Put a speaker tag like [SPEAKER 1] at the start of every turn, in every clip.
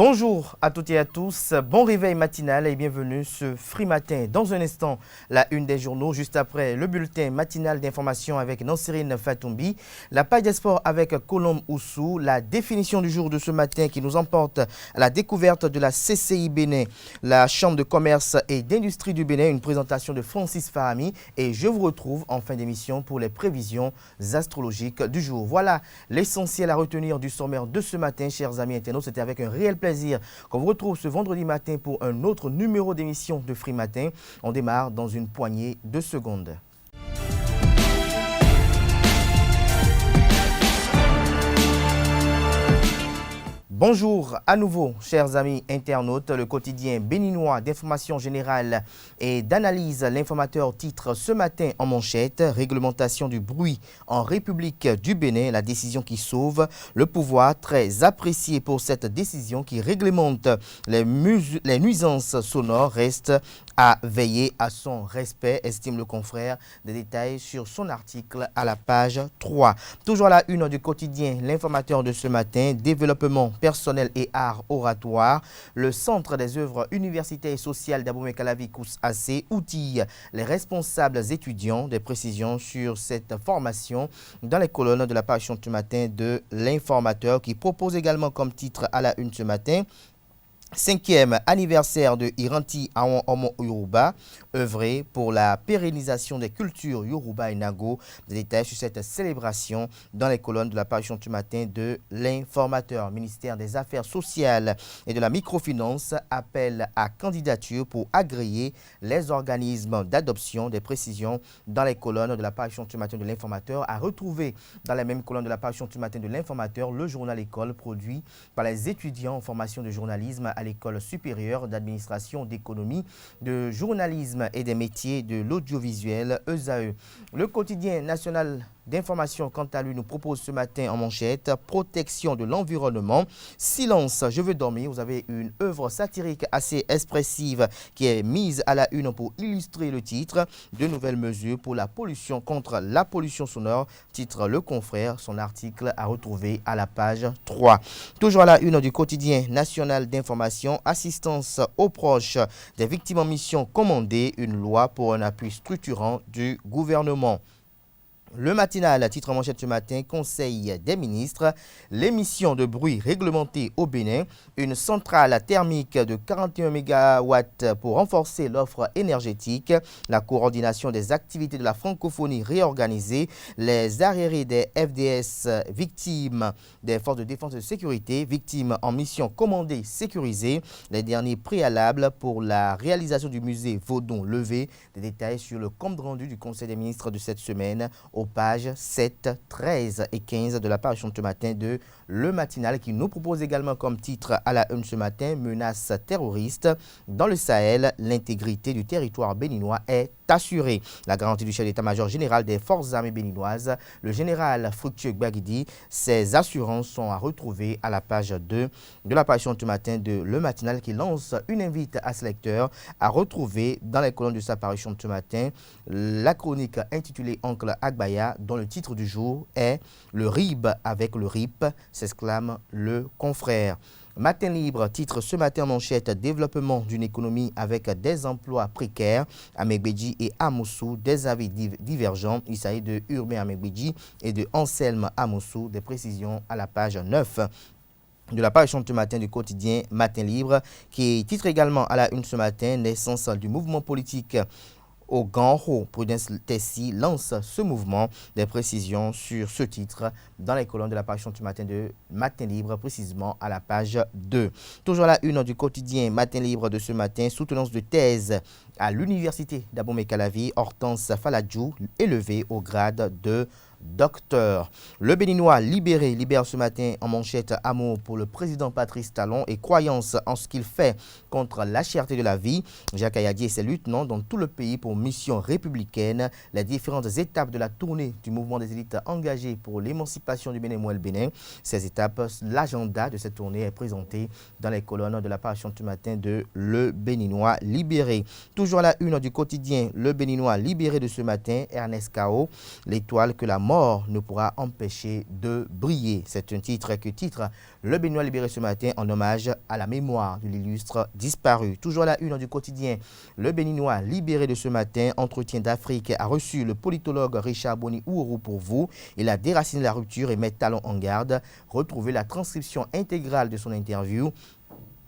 [SPEAKER 1] Bonjour à toutes et à tous, bon réveil matinal et bienvenue ce Free Matin. Dans un instant, la une des journaux, juste après le bulletin matinal d'information avec Nansirine Fatoumbi, la page des sports avec Colombe Oussou, la définition du jour de ce matin qui nous emporte à la découverte de la CCI Bénin, la Chambre de commerce et d'industrie du Bénin, une présentation de Francis Farami et je vous retrouve en fin d'émission pour les prévisions astrologiques du jour. Voilà l'essentiel à retenir du sommaire de ce matin, chers amis internautes. C'était avec un réel plaisir qu'on vous retrouve ce vendredi matin pour un autre numéro d'émission de Free Matin. On démarre dans une poignée de secondes. Bonjour à nouveau, chers amis internautes. Le quotidien béninois d'information générale et d'analyse, l'informateur titre ce matin en manchette « Réglementation du bruit en République du Bénin, la décision qui sauve le pouvoir ». Très apprécié pour cette décision qui réglemente les nuisances sonores reste à veiller à son respect, estime le confrère. Des détails sur son article à la page 3. Toujours à la une du quotidien, l'informateur de ce matin, développement personnel et art oratoire. Le Centre des œuvres universitaires et sociales d'Abomey-Calavi Kous-Assé outille les responsables étudiants. Des précisions sur cette formation dans les colonnes de la parution ce matin de l'informateur qui propose également comme titre à la une ce matin 5e anniversaire de Iranti Awon Omo Yoruba, œuvrer pour la pérennisation des cultures Yoruba et Nago. Des détails sur cette célébration dans les colonnes de la parution du matin de l'informateur. Ministère des Affaires sociales et de la microfinance appelle à candidature pour agréer les organismes d'adoption. Des précisions dans les colonnes de la parution du matin de l'informateur. À retrouver dans les mêmes colonnes de la parution du matin de l'informateur le journal École produit par les étudiants en formation de journalisme à l'École supérieure d'administration, d'économie, de journalisme et des métiers de l'audiovisuel ESAE. Le quotidien national d'information, quant à lui, nous propose ce matin en manchette « Protection de l'environnement, silence, je veux dormir ». Vous avez une œuvre satirique assez expressive qui est mise à la une pour illustrer le titre « De nouvelles mesures pour la pollution contre la pollution sonore », titre Le Confrère, son article à retrouver à la page 3. Toujours à la une du quotidien national d'information, assistance aux proches des victimes en mission commandée, une loi pour un appui structurant du gouvernement. Le matinal, titre en manchette ce matin, Conseil des ministres, l'émission de bruit réglementée au Bénin, une centrale thermique de 41 MW pour renforcer l'offre énergétique, la coordination des activités de la francophonie réorganisée, les arriérés des FDS victimes des forces de défense et de sécurité, victimes en mission commandée sécurisée, les derniers préalables pour la réalisation du musée Vaudon levé. Des détails sur le compte rendu du Conseil des ministres de cette semaine aux pages 7, 13 et 15 de la parution de ce matin de Le Matinal qui nous propose également comme titre à la une ce matin « Menace terroriste dans le Sahel, l'intégrité du territoire béninois est assurée ». La garantie du chef d'état-major général des forces armées béninoises, le général Fructueux Gbagidi, ces assurances sont à retrouver à la page 2 de la parution de ce matin de Le Matinal qui lance une invite à ce lecteur à retrouver dans les colonnes de sa parution de ce matin la chronique intitulée « Oncle Agbaya » dont le titre du jour est « Le RIB avec le RIP », s'exclame le confrère. Matin libre, titre ce matin en manchette « Développement d'une économie avec des emplois précaires » à Megbedji et à Moussou, des avis divergents. Il s'agit de Urbain à Megbedji et de Anselme à Moussou. Des précisions à la page 9 de la parution de ce matin du quotidien Matin libre qui titre également à la une ce matin « Naissance du mouvement politique » au Ganho. Prudence Tessi lance ce mouvement. Des précisions sur ce titre dans les colonnes de la parution du matin de Matin Libre, précisément à la page 2. Toujours à la une du quotidien Matin Libre de ce matin, soutenance de thèse à l'université d'Abomey-Calavi, Hortense Faladjou, élevée au grade de docteur. Le Béninois libère ce matin en manchette amour pour le président Patrice Talon et croyance en ce qu'il fait contre la cherté de la vie. Jacques Ayadi et ses lieutenants dans tout le pays pour mission républicaine. Les différentes étapes de la tournée du mouvement des élites engagées pour l'émancipation du Bénin Mouel Bénin. Ces étapes, l'agenda de cette tournée est présenté dans les colonnes de la parution du matin de Le Béninois libéré. Toujours à la une du quotidien Le Béninois libéré de ce matin, Ernest Kao, l'étoile que la mort ne pourra empêcher de briller. C'est un titre que titre Le Béninois libéré ce matin en hommage à la mémoire de l'illustre disparu. Toujours à la une du quotidien, Le Béninois libéré de ce matin, Entretien d'Afrique, a reçu le politologue Richard Boni-Ouourou pour vous. Il a déraciné la rupture et met Talon en garde. Retrouvez la transcription intégrale de son interview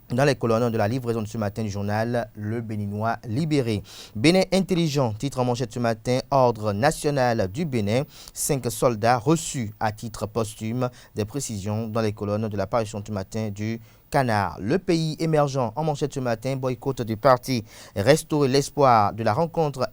[SPEAKER 1] dans les colonnes de la livraison de ce matin du journal Le Béninois libéré. Bénin intelligent, titre en manchette ce matin, Ordre national du Bénin, 5 soldats reçus à titre posthume. Des précisions dans les colonnes de la parution ce matin du Canard. Le pays émergent en manchette ce matin, boycott du parti, restaurer l'espoir de la rencontre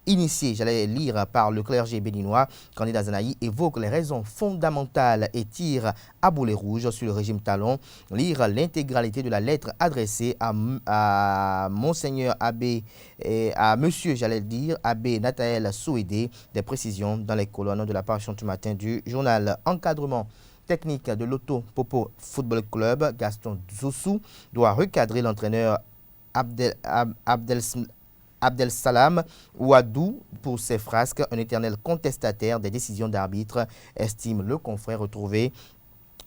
[SPEAKER 1] initié, j'allais lire, par le clergé béninois. Candidat Zanaï évoque les raisons fondamentales et tire à boulet rouge sur le régime Talon. Lire l'intégralité de la lettre adressée à Monseigneur Abbé et à Monsieur, j'allais dire, Abbé Nathaël Souédé. Des précisions dans les colonnes de la parution du matin du journal. Encadrement technique de l'Auto Popo Football Club, Gaston Zoussou doit recadrer l'entraîneur Abdel Salam Ouadou pour ses frasques, un éternel contestataire des décisions d'arbitre, estime le confrère. Retrouvé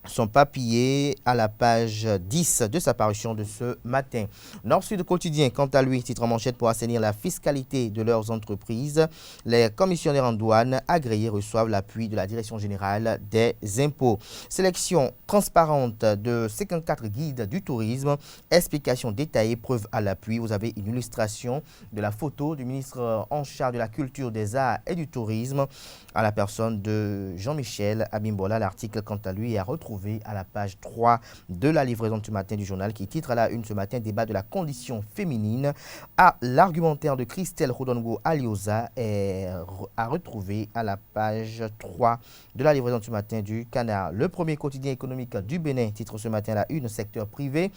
[SPEAKER 1] son papier à la page 10 de sa parution de ce matin. Nord-Sud quotidien, quant à lui, titre en manchette pour assainir la fiscalité de leurs entreprises. Les commissionnaires en douane agréés reçoivent l'appui de la Direction générale des impôts. Sélection transparente de 54 guides du tourisme. Explication détaillée, preuve à l'appui. Vous avez une illustration de la photo du ministre en charge de la culture, des arts et du tourisme à la personne de Jean-Michel Abimbola. L'article, quant à lui, est à retrouver à la page 3 de la livraison du matin du journal qui titre à la une ce matin, débat de la condition féminine. L'argumentaire de Christelle Rodongo Aliosa est à retrouver à la page 3 de la livraison du matin du Canard. Le premier quotidien économique du Bénin titre ce matin à la une, secteur privé.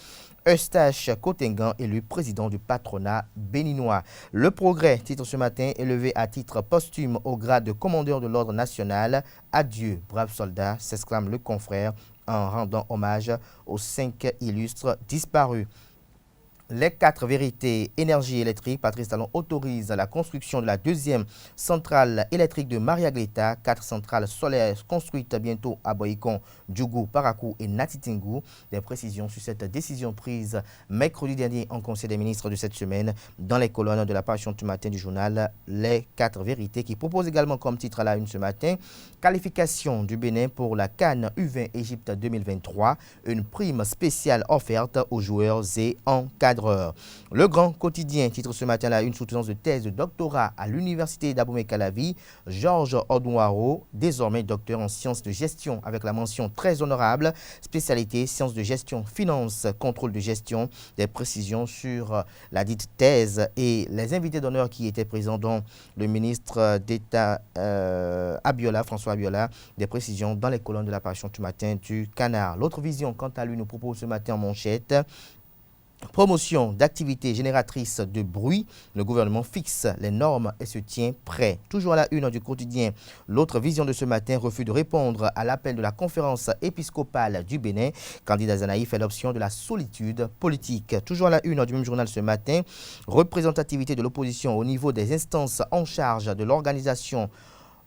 [SPEAKER 1] Eustache Kotengan élu président du patronat béninois. Le Progrès titre ce matin, élevé à titre posthume au grade de commandeur de l'ordre national. Adieu, braves soldats, s'exclame le confrère en rendant hommage aux 5 illustres disparus. Les 4 vérités énergie électrique. Patrice Talon autorise la construction de la 2e centrale électrique de Mariagleta. 4 centrales solaires construites bientôt à Boycon, Djougou, Parakou et Natitingou. Des précisions sur cette décision prise mercredi dernier en Conseil des ministres de cette semaine dans les colonnes de la parution du matin du journal Les 4 vérités, qui propose également comme titre à la une ce matin, qualification du Bénin pour la CAN U20 Égypte 2023. Une prime spéciale offerte aux joueurs et encadreurs. Le Grand Quotidien titre ce matin la une soutenance de thèse de doctorat à l'université d'Abomey-Calavi. Georges Odouaro, désormais docteur en sciences de gestion avec la mention très honorable, spécialité sciences de gestion, finance, contrôle de gestion. Des précisions sur la dite thèse et les invités d'honneur qui étaient présents, dont le ministre d'État Abiola, François Abiola. Des précisions dans les colonnes de la parution du matin du Canard. L'autre vision, quant à lui, nous propose ce matin en manchette. Promotion d'activités génératrices de bruit. Le gouvernement fixe les normes et se tient prêt. Toujours à la une du quotidien, l'autre vision de ce matin, refus de répondre à l'appel de la conférence épiscopale du Bénin. Candidat Zanaï fait l'option de la solitude politique. Toujours à la une du même journal ce matin, représentativité de l'opposition au niveau des instances en charge de l'organisation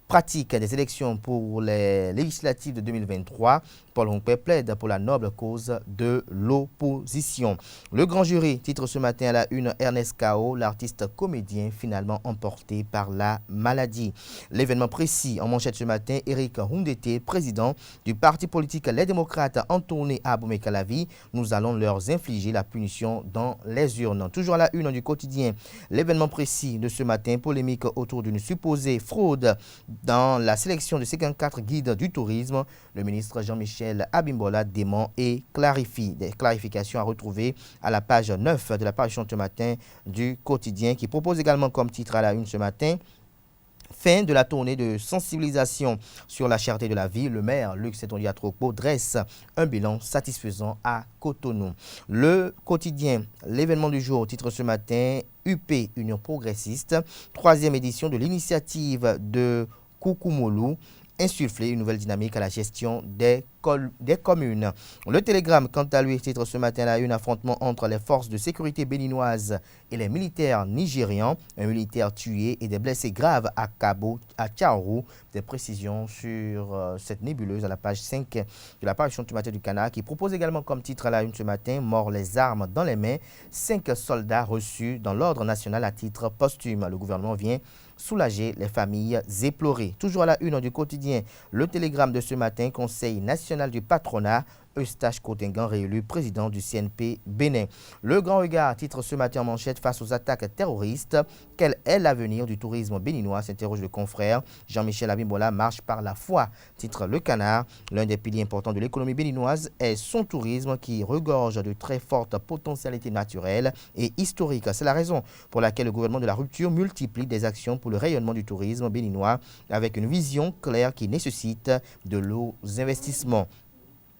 [SPEAKER 1] pratique des élections pour les législatives de 2023. Paul Hongpé plaide pour la noble cause de l'opposition. Le grand jury titre ce matin à la une, Ernest Kao, l'artiste comédien finalement emporté par la maladie. L'événement précis en manchette ce matin, Éric Houndété, président du parti politique Les Démocrates, en tournée à Abomey-Calavi. Nous allons leur infliger la punition dans les urnes. Toujours à la une du quotidien, l'événement précis de ce matin, polémique autour d'une supposée fraude dans la sélection de 54 guides du tourisme. Le ministre Jean-Michel Abimbola dément et clarifie. Des clarifications à retrouver à la page 9 de la parution ce matin du quotidien, qui propose également comme titre à la une ce matin, fin de la tournée de sensibilisation sur la cherté de la vie. Le maire Luc Setondia-Trokpo dresse un bilan satisfaisant à Cotonou. Le quotidien, l'événement du jour, titre ce matin, UP, Union progressiste, 3e édition de l'initiative de Koukoumolou. insuffler une nouvelle dynamique à la gestion des communes. Le Télégramme, quant à lui, titre ce matin à un affrontement entre les forces de sécurité béninoises et les militaires nigérians. Un militaire tué et des blessés graves à Tchaourou. Des précisions sur cette nébuleuse à la page 5 de la parution du matin du Canard, qui propose également comme titre à la une ce matin: Mort les armes dans les mains, 5 soldats reçus dans l'ordre national à titre posthume. Le gouvernement vient soulager les familles éplorées. Toujours à la une du quotidien, le Télégramme de ce matin: Conseil national du patronat, Eustache Kotengan réélu président du CNP Bénin. Le Grand Regard titre ce matin en manchette: face aux attaques terroristes, quel est l'avenir du tourisme béninois, s'interroge le confrère. Jean-Michel Abimbola marche par la foi, titre Le Canard. L'un des piliers importants de l'économie béninoise est son tourisme qui regorge de très fortes potentialités naturelles et historiques. C'est la raison pour laquelle le gouvernement de la rupture multiplie des actions pour le rayonnement du tourisme béninois avec une vision claire qui nécessite de lourds investissements.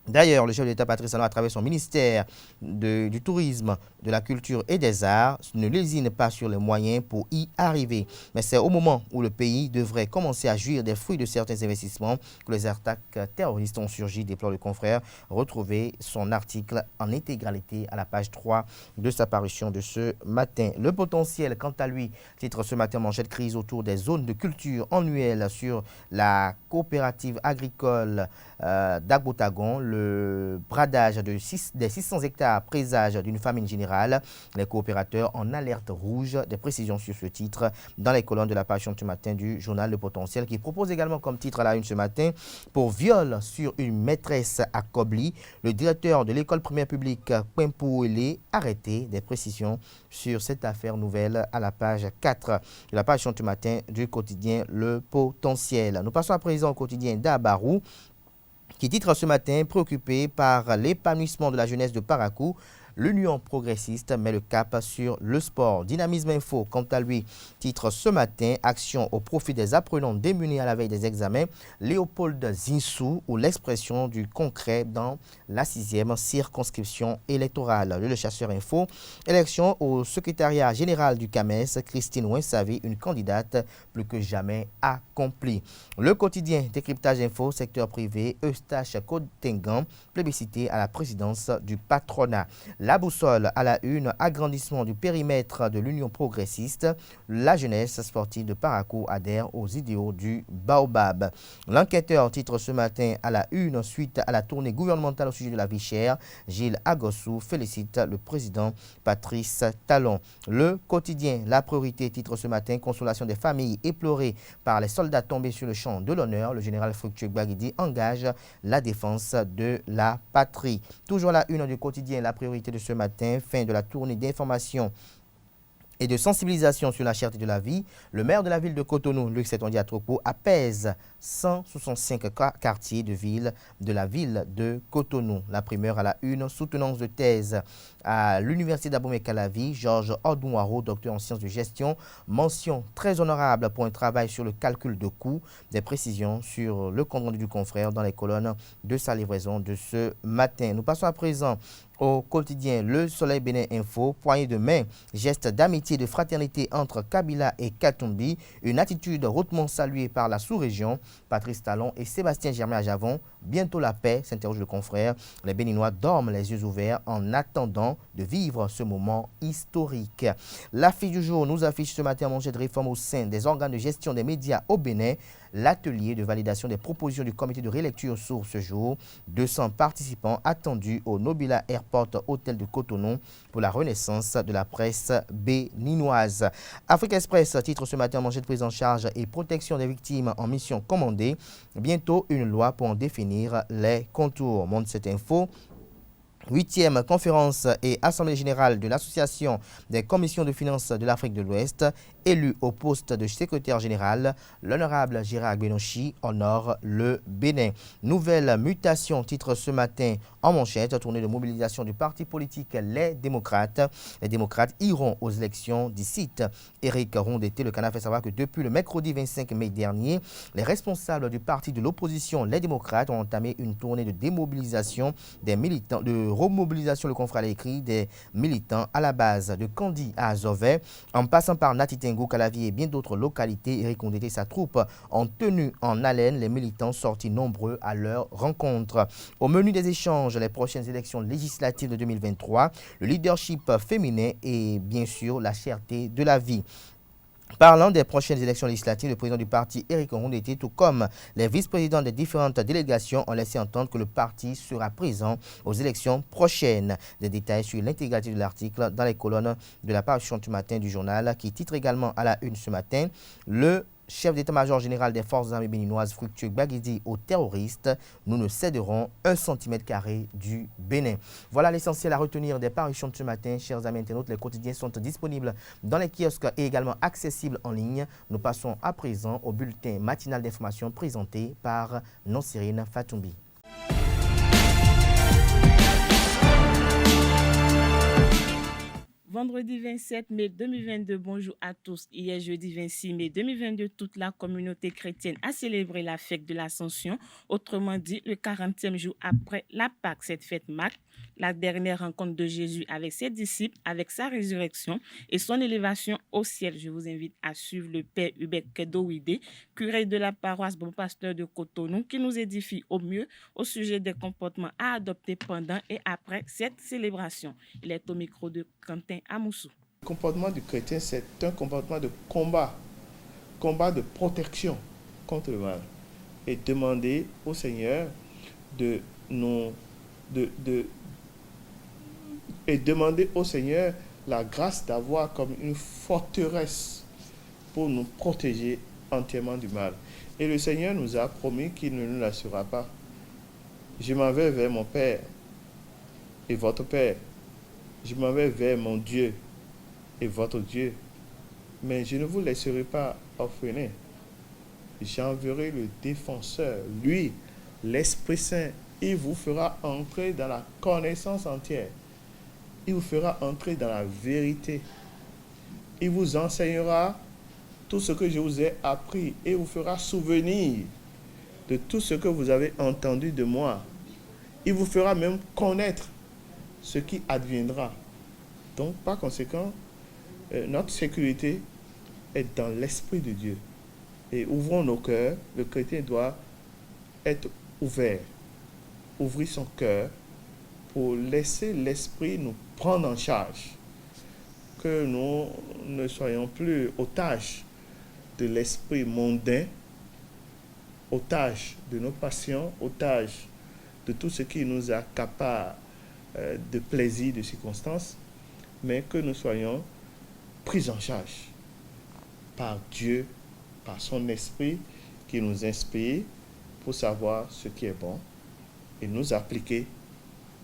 [SPEAKER 1] D'ailleurs, le chef de l'État Patrice Talon, à travers son ministère du Tourisme, de la Culture et des Arts, ne lésine pas sur les moyens pour y arriver. Mais c'est au moment où le pays devrait commencer à jouir des fruits de certains investissements que les attaques terroristes ont surgi, déplore le confrère. Retrouvez son article en intégralité à la page 3 de sa parution de ce matin. Le potentiel, quant à lui, titre ce matin manchette: crise autour des zones de culture annuelles sur la coopérative agricole d'Agbotagon. Le bradage des 600 hectares présage d'une famine générale. Les coopérateurs en alerte rouge. Des précisions sur ce titre dans les colonnes de la page ce matin du journal Le Potentiel, qui propose également comme titre à la une ce matin: pour viol sur une maîtresse à Kobli, le directeur de l'école primaire publique Pempouélé arrêté. Des précisions sur cette affaire nouvelle à la page 4 de la page ce matin du quotidien Le Potentiel. Nous passons à présent au quotidien d'Abarou, qui titre ce matin: préoccupé par l'épanouissement de la jeunesse de Parakou, l'Union progressiste met le cap sur le sport. Dynamisme Info, quant à lui, titre ce matin: action au profit des apprenants démunis à la veille des examens. Léopold Zinsou, ou l'expression du concret dans la 6e circonscription électorale. Le Chasseur Info, élection au secrétariat général du CAMES, Christine Wensavi, une candidate plus que jamais accomplie. Le quotidien Décryptage Info, secteur privé, Eustache Kotengan, plébiscité à la présidence du patronat. La boussole à la une, agrandissement du périmètre de l'Union progressiste. La jeunesse sportive de Parakou adhère aux idéaux du Baobab. L'enquêteur titre ce matin à la une: suite à la tournée gouvernementale au sujet de la vie chère, Gilles Agossou félicite le président Patrice Talon. Le quotidien La Priorité titre ce matin: consolation des familles éplorées par les soldats tombés sur le champ de l'honneur. Le général Fructueux Gbagidi engage la défense de la patrie. Toujours à la une du quotidien La Priorité de ce matin: fin de la tournée d'information et de sensibilisation sur la cherté de la vie. Le maire de la ville de Cotonou, Luc Setondia Atropo, apaise 165 quartiers de la ville de Cotonou. La primeur à la une, soutenance de thèse à l'université d'Abomey-Calavi, Georges Ordouaro, docteur en sciences de gestion, mention très honorable pour un travail sur le calcul de coûts. Des précisions sur le compte rendu du confrère dans les colonnes de sa livraison de ce matin. Nous passons à présent au quotidien Le Soleil Bénin Info, poignée de main, geste d'amitié et de fraternité entre Kabila et Katumbi, une attitude hautement saluée par la sous-région. Patrice Talon et Sébastien Germain à Javon, bientôt la paix, s'interroge le confrère. Les Béninois dorment les yeux ouverts en attendant de vivre ce moment historique. L'affiche du jour nous affiche ce matin en manchette: réforme au sein des organes de gestion des médias au Bénin. L'atelier de validation des propositions du comité de relecture s'ouvre ce jour. 200 participants attendus au Nobila Airport Hôtel de Cotonou pour la renaissance de la presse béninoise. Afrique Express titre ce matin en manchette: prise en charge et protection des victimes en mission commandée. Bientôt une loi pour en définir les contours. Montre cette info. 8e conférence et assemblée générale de l'Association des commissions de finances de l'Afrique de l'Ouest, élu au poste de secrétaire général, l'honorable Gérard Gbenochi honore le Bénin. Nouvelle mutation, titre ce matin en manchette: tournée de mobilisation du parti politique Les Démocrates. Les démocrates iront aux élections d'ici. Éric Rondeté, le Canard, fait savoir que depuis le mercredi 25 mai dernier, les responsables du parti de l'opposition Les Démocrates ont entamé une tournée de démobilisation des militants, de remobilisation, le confrère a écrit, des militants à la base de Candy à Azové, en passant par Nati Tingo, Calavier et bien d'autres localités, Éric Ondé et sa troupe ont tenu en haleine les militants sortis nombreux à leur rencontre. Au menu des échanges, les prochaines élections législatives de 2023, le leadership féminin et bien sûr la cherté de la vie. Parlant des prochaines élections législatives, le président du parti, Éric Ondé, tout comme les vice-présidents des différentes délégations, ont laissé entendre que le parti sera présent aux élections prochaines. Des détails sur l'intégralité de l'article dans les colonnes de la parution du matin du journal, qui titre également à la une ce matin, le chef d'état-major général des forces armées béninoises, Fructueux Gbagidi, aux terroristes, nous ne céderons 1 cm² du Bénin. Voilà l'essentiel à retenir des parutions de ce matin. Chers amis internautes, les quotidiens sont disponibles dans les kiosques et également accessibles en ligne. Nous passons à présent au bulletin matinal d'information présenté par Nonsirine Fatoumbi.
[SPEAKER 2] Vendredi 27 mai 2022, bonjour à tous. Hier, jeudi 26 mai 2022, toute la communauté chrétienne a célébré la fête de l'Ascension, autrement dit le 40e jour après la Pâque. Cette fête marque la dernière rencontre de Jésus avec ses disciples, avec sa résurrection et son élévation au ciel. Je vous invite à suivre le Père Hubert Kedouide, curé de la paroisse Bon Pasteur de Cotonou, qui nous édifie au mieux au sujet des comportements à adopter pendant et après cette célébration. Il est au micro de Quentin Amoussou.
[SPEAKER 3] Le comportement du chrétien, c'est un comportement de combat de protection contre le mal. Et demander au Seigneur demander au Seigneur la grâce d'avoir comme une forteresse pour nous protéger entièrement du mal. Et le Seigneur nous a promis qu'il ne nous laissera pas. Je m'en vais vers mon Père et votre Père. Je m'en vais vers mon Dieu et votre Dieu. Mais je ne vous laisserai pas orphelins. J'enverrai le défenseur, lui, l'Esprit Saint. Il vous fera entrer dans la connaissance entière. Il vous fera entrer dans la vérité. Il vous enseignera tout ce que je vous ai appris et vous fera souvenir de tout ce que vous avez entendu de moi. Il vous fera même connaître ce qui adviendra. Donc, par conséquent, notre sécurité est dans l'Esprit de Dieu. Et ouvrons nos cœurs. Le chrétien doit être ouvert, ouvrir son cœur pour laisser l'Esprit nous prendre en charge. Que nous ne soyons plus otages de l'esprit mondain, otages de nos passions, otages de tout ce qui nous accapare de plaisir, de circonstances, mais que nous soyons pris en charge par Dieu, par son esprit qui nous inspire pour savoir ce qui est bon et nous appliquer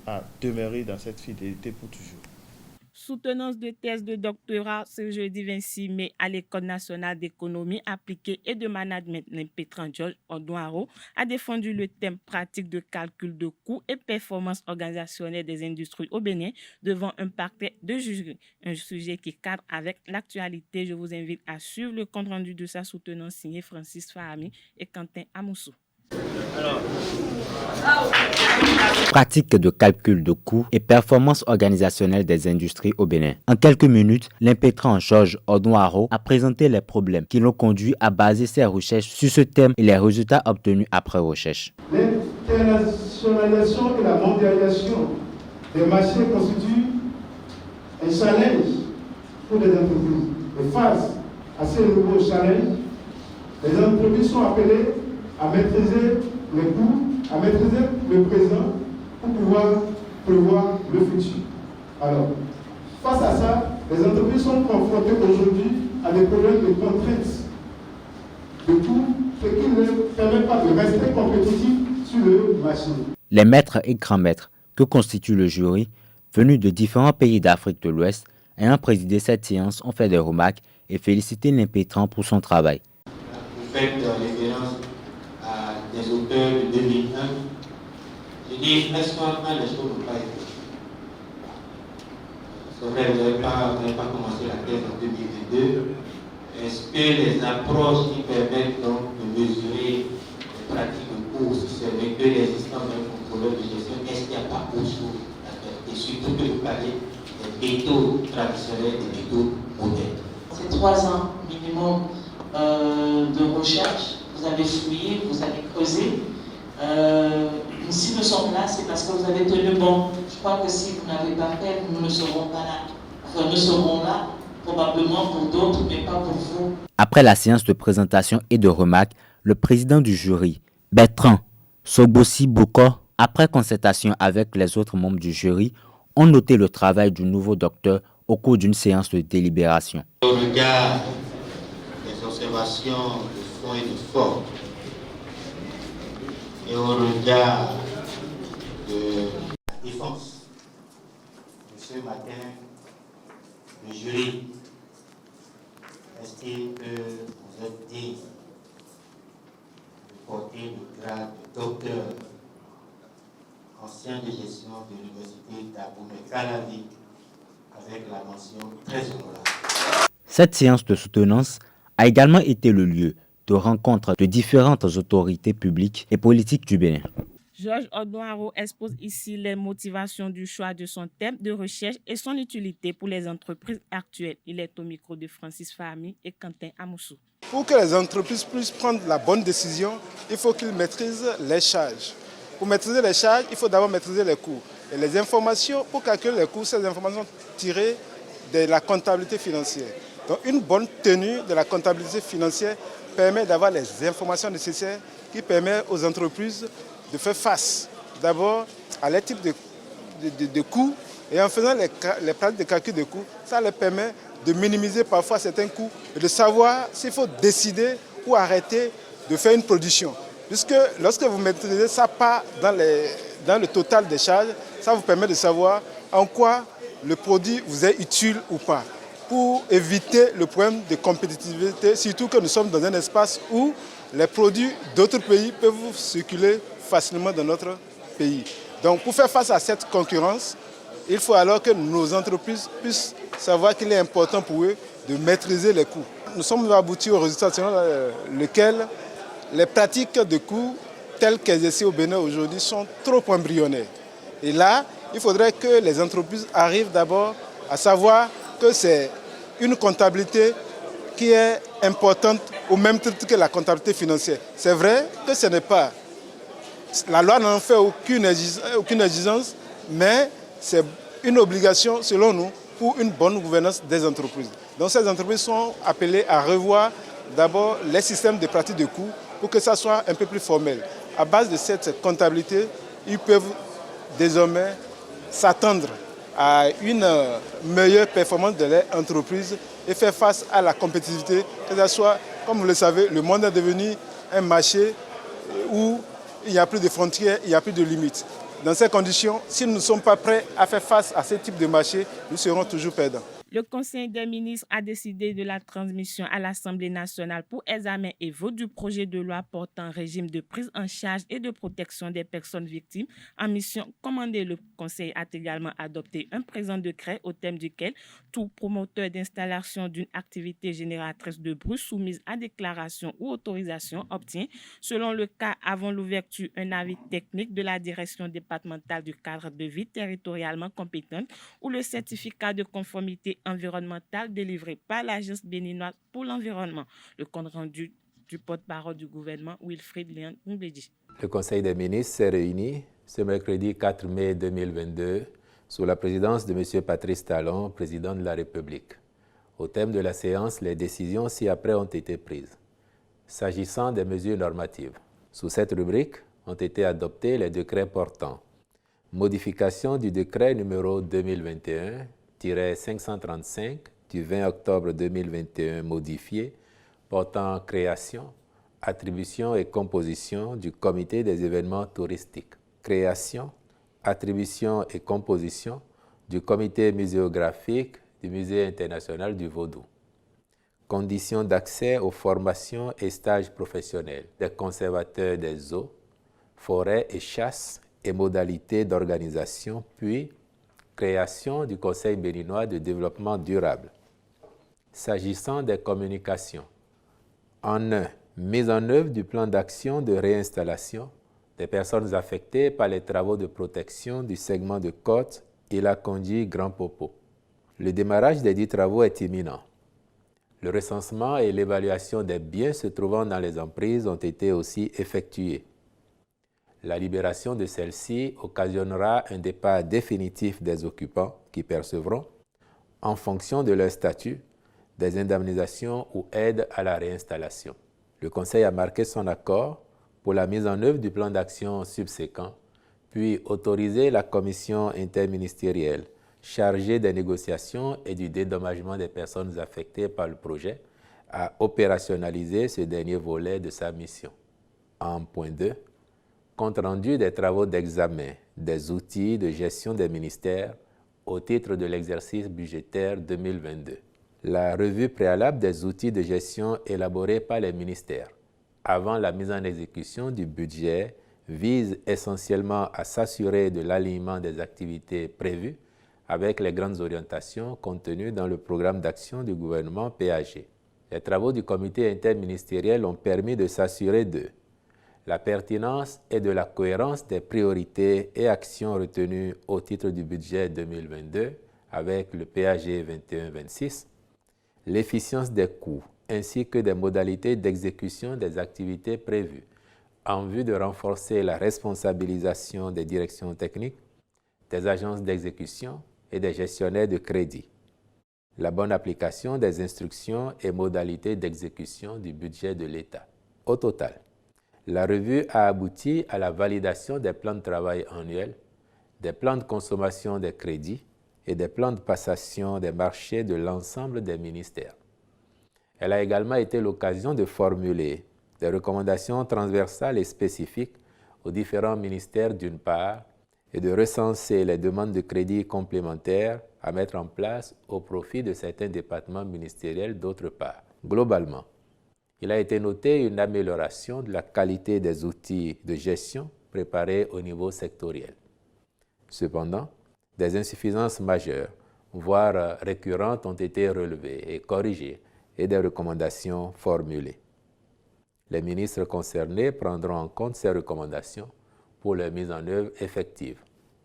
[SPEAKER 3] à demeurer dans cette fidélité pour toujours.
[SPEAKER 2] Soutenance de thèse de doctorat ce jeudi 26 mai à l'École nationale d'économie appliquée et de management Pétran Georges Odouaro a défendu le thème pratique de calcul de coûts et performance organisationnelle des industries au Bénin devant un parquet de jury. Un sujet qui cadre avec l'actualité. Je vous invite à suivre le compte rendu de sa soutenance signé Francis Fahami et Quentin Amoussou.
[SPEAKER 4] Pratique de calcul de coûts et performance organisationnelle des industries au Bénin. En quelques minutes, l'impétrant Georges Odouaro a présenté les problèmes qui l'ont conduit à baser ses recherches sur ce thème et les résultats obtenus après recherche.
[SPEAKER 5] L'internationalisation et la mondialisation des marchés constituent un challenge pour les entreprises. Et face à ces nouveaux challenges, les entreprises sont appelées à maîtriser les coûts, à maîtriser le présent pour pouvoir prévoir le futur. Alors, face à ça, les entreprises sont confrontées aujourd'hui à des problèmes de contraintes de coûts, ce qui ne permet pas de rester compétitifs sur le marché.
[SPEAKER 4] Les maîtres et grands maîtres que constitue le jury, venus de différents pays d'Afrique de l'Ouest, ayant présidé cette séance, ont fait des remarques et félicité l'impétrant pour son travail.
[SPEAKER 6] Vous faites référence à des auteurs de 2001. Je dis, historiquement, les choses n'ont pas été. C'est vrai, vous n'avez pas commencé la thèse en 2022. Est-ce que les approches qui permettent donc de mesurer les pratiques de cours, si c'est avec les systèmes d'un contrôleur de gestion, est-ce qu'il n'y a pas autre chose à faire? Et surtout que vous parlez des méthodes traditionnelles, des méthodes modernes.
[SPEAKER 7] C'est 3 ans vous avez fouillé, vous avez creusé. Si nous sommes là, c'est parce que vous avez tenu bon. Je crois que si vous n'avez pas fait, nous ne serons pas là. Enfin, nous serons là, probablement pour d'autres, mais pas pour vous.
[SPEAKER 4] Après la séance de présentation et de remarques, le président du jury, Bertrand Sogbosi Boko, après concertation avec les autres membres du jury, ont noté le travail du nouveau docteur au cours d'une séance de délibération.
[SPEAKER 6] Au regard des observations de fond et de forme, et au regard de la défense de ce matin, le jury estime que vous êtes digne de porter le grade de docteur ancien de gestion de l'université d'Abomey-Calavi avec la mention très honorable.
[SPEAKER 4] Cette séance de soutenance a également été le lieu de rencontres de différentes autorités publiques et politiques du Bénin.
[SPEAKER 2] Georges Odouaro expose ici les motivations du choix de son thème de recherche et son utilité pour les entreprises actuelles. Il est au micro de Francis Fahmi et Quentin Amoussou.
[SPEAKER 5] Pour que les entreprises puissent prendre la bonne décision, il faut qu'ils maîtrisent les charges. Pour maîtriser les charges, il faut d'abord maîtriser les coûts. Et les informations, pour calculer les coûts, ces informations sont tirées de la comptabilité financière. Donc une bonne tenue de la comptabilité financière permet d'avoir les informations nécessaires qui permettent aux entreprises de faire face d'abord à les types de coûts et en faisant les pratiques de calcul de coûts, ça leur permet de minimiser parfois certains coûts et de savoir s'il faut décider ou arrêter de faire une production. Puisque lorsque vous maîtrisez ça pas dans le total des charges, ça vous permet de savoir en quoi le produit vous est utile ou pas, pour éviter le problème de compétitivité, surtout que nous sommes dans un espace où les produits d'autres pays peuvent circuler facilement dans notre pays. Donc pour faire face à cette concurrence, il faut alors que nos entreprises puissent savoir qu'il est important pour eux de maîtriser les coûts. Nous sommes aboutis au résultat selon lequel les pratiques de coûts telles qu'exercées au Bénin aujourd'hui sont trop embryonnaires. Et là, il faudrait que les entreprises arrivent d'abord à savoir que c'est une comptabilité qui est importante au même titre que la comptabilité financière. C'est vrai que ce n'est pas. La loi n'en fait aucune exigence, mais c'est une obligation selon nous pour une bonne gouvernance des entreprises. Donc ces entreprises sont appelées à revoir d'abord les systèmes de pratique de coûts pour que ça soit un peu plus formel. À base de cette comptabilité, ils peuvent désormais s'attendre à une meilleure performance de leur entreprise et faire face à la compétitivité, que ce soit, comme vous le savez, le monde est devenu un marché où il n'y a plus de frontières, il n'y a plus de limites. Dans ces conditions, si nous ne sommes pas prêts à faire face à ce type de marché, nous serons toujours perdants.
[SPEAKER 2] Le Conseil des ministres a décidé de la transmission à l'Assemblée nationale pour examen et vote du projet de loi portant régime de prise en charge et de protection des personnes victimes en mission commandée. Le Conseil a également adopté un présent décret au thème duquel tout promoteur d'installation d'une activité génératrice de bruit soumise à déclaration ou autorisation obtient, selon le cas avant l'ouverture, un avis technique de la direction départementale du cadre de vie territorialement compétente ou le certificat de conformité environnementale délivré par l'Agence béninoise pour l'environnement. Le compte rendu du porte-parole du gouvernement, Wilfried Léon Mbedji.
[SPEAKER 8] Le Conseil des ministres s'est réuni ce mercredi 4 mai 2022 sous la présidence de M. Patrice Talon, président de la République. Au thème de la séance, les décisions ci-après ont été prises. S'agissant des mesures normatives, sous cette rubrique ont été adoptés les décrets portants. Modification du décret numéro 2021-535 du 20 octobre 2021 modifié portant création, attribution et composition du comité des événements touristiques. Création, attribution et composition du comité muséographique du Musée international du Vaudou. Conditions d'accès aux formations et stages professionnels des conservateurs des eaux, forêts et chasses et modalités d'organisation, puis création du Conseil béninois de développement durable. S'agissant des communications, en un, mise en œuvre du plan d'action de réinstallation des personnes affectées par les travaux de protection du segment de côte et la conduite Grand Popo. Le démarrage des dits travaux est imminent. Le recensement et l'évaluation des biens se trouvant dans les emprises ont été aussi effectués. La libération de celles-ci occasionnera un départ définitif des occupants qui percevront, en fonction de leur statut, des indemnisations ou aides à la réinstallation. Le Conseil a marqué son accord pour la mise en œuvre du plan d'action subséquent, puis autorisé la commission interministérielle chargée des négociations et du dédommagement des personnes affectées par le projet à opérationnaliser ce dernier volet de sa mission. En point 2, compte rendu des travaux d'examen des outils de gestion des ministères au titre de l'exercice budgétaire 2022. La revue préalable des outils de gestion élaborés par les ministères avant la mise en exécution du budget vise essentiellement à s'assurer de l'alignement des activités prévues avec les grandes orientations contenues dans le programme d'action du gouvernement PAG. Les travaux du comité interministériel ont permis de s'assurer de la pertinence et de la cohérence des priorités et actions retenues au titre du budget 2022 avec le PAG 21-26, l'efficience des coûts ainsi que des modalités d'exécution des activités prévues en vue de renforcer la responsabilisation des directions techniques, des agences d'exécution et des gestionnaires de crédit, la bonne application des instructions et modalités d'exécution du budget de l'État. Au total, la revue a abouti à la validation des plans de travail annuels, des plans de consommation des crédits et des plans de passation des marchés de l'ensemble des ministères. Elle a également été l'occasion de formuler des recommandations transversales et spécifiques aux différents ministères d'une part et de recenser les demandes de crédits complémentaires à mettre en place au profit de certains départements ministériels d'autre part. Globalement, il a été noté une amélioration de la qualité des outils de gestion préparés au niveau sectoriel. Cependant, des insuffisances majeures, voire récurrentes, ont été relevées et corrigées et des recommandations formulées. Les ministres concernés prendront en compte ces recommandations pour leur mise en œuvre effective.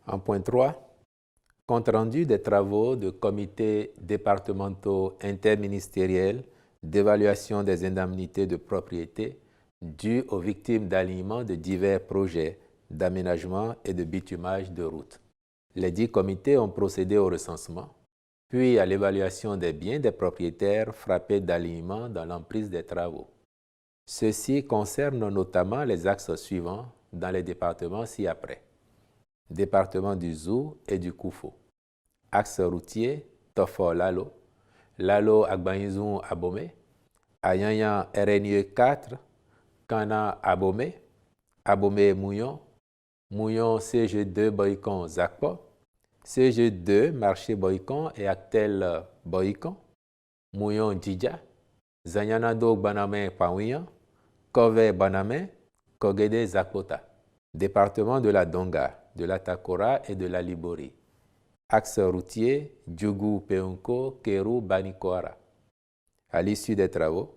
[SPEAKER 8] En point 3, compte rendu des travaux de comités départementaux interministériels d'évaluation des indemnités de propriété dues aux victimes d'alignement de divers projets d'aménagement et de bitumage de routes. Les 10 comités ont procédé au recensement, puis à l'évaluation des biens des propriétaires frappés d'alignement dans l'emprise des travaux. Ceci concerne notamment les axes suivants dans les départements ci-après. Département du Zou et du Koufo. Axe routier Tofo-Lalo, Lalo-Agbanizou Abomey, Ayanyan RNE 4, Kana Abomey, Abomey-Mouillon, Mouillon CG2 Boycon Zakpo, CG2 Marché Boycon et Actel Boycon, Mouillon Djidja, Zanyanado Baname Paouian, Kove Baname, Kogede Zakpota. Département de la Donga, de la Takora et de la Libori. Axe routier Djougou Peunko, Keru Banikoara. À l'issue des travaux,